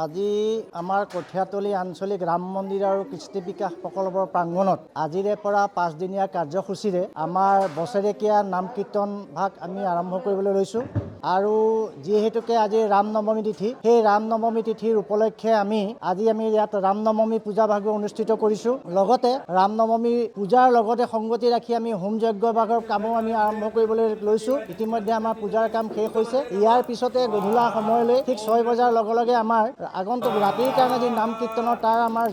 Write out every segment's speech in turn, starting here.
আজি আমাৰ কঠীয়াতলী আঞ্চলিক ৰাম মন্দিৰ আৰু কৃষ্টি বিকাশ প্ৰকল্পৰ প্ৰাংগণত আজিৰে পৰা 5 দিনীয়া কাৰ্যসূচীৰে আমাৰ বছৰেকীয়া নাম কীৰ্তন ভাগ আমি আৰম্ভ কৰিবলৈ লৈছোঁ। আৰু যিহেতুকে আজি ৰাম নৱমী তিথি, সেই ৰাম নৱমী তিথিৰ উপলক্ষে আমি ইয়াত ৰাম নৱমী পূজা ভাগো অনুষ্ঠিত কৰিছোঁ। লগতে ৰাম নৱমী পূজাৰ লগতে সংগতি ৰাখি আমি হোম যজ্ঞ ভাগৰ কামো আমি আৰম্ভ কৰিবলৈ লৈছোঁ। ইতিমধ্যে আমাৰ পূজাৰ কাম শেষ হৈছে। ইয়াৰ পিছতে গধূলা সময়লৈ ঠিক 6 বজাৰ লগে লগে আমাৰ আগন্তুক ৰাতিৰ কাৰণে যি নাম কীৰ্তনৰ তাৰ আমাৰ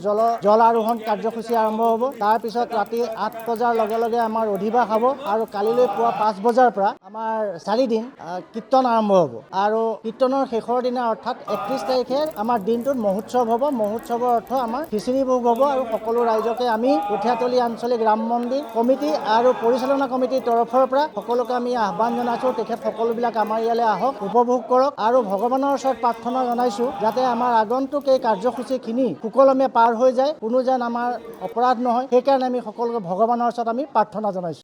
জল আৰোহণ কাৰ্যসূচী আৰম্ভ হ'ব। তাৰপিছত ৰাতি 8 বজাৰ লগে লগে আমাৰ অধিবাস হ'ব আৰু কালিলৈ পুৱা 5 বজাৰ পৰা আমাৰ 4 দিন কীৰ্তন আৰম্ভ হ'ব। আৰু কীৰ্তনৰ শেষৰ দিনা অৰ্থাৎ 31 তাৰিখে আমাৰ দিনটোত মহোৎসৱ হ'ব। মহোৎসৱৰ অৰ্থ আমাৰ খিচিৰি ভোগ হ'ব আৰু সকলো ৰাইজকে আমি কঠীয়াতলী আঞ্চলিক ৰাম মন্দিৰ কমিটি আৰু পৰিচালনা কমিটিৰ তৰফৰ পৰা সকলোকে আমি আহ্বান জনাইছোঁ, তেখেত সকলোবিলাক আমাৰ ইয়ালৈ আহক, উপভোগ কৰক আৰু ভগৱানৰ ওচৰত প্ৰাৰ্থনা জনাইছোঁ যাতে আমাৰ আগন্তুক এই কাৰ্যসূচীখিনি সুকলমে পাৰ হৈ যায়, কোনো যেন আমাৰ অপৰাধ নহয়। সেইকাৰণে আমি সকলোকে ভগৱানৰ ওচৰত আমি প্ৰাৰ্থনা জনাইছোঁ।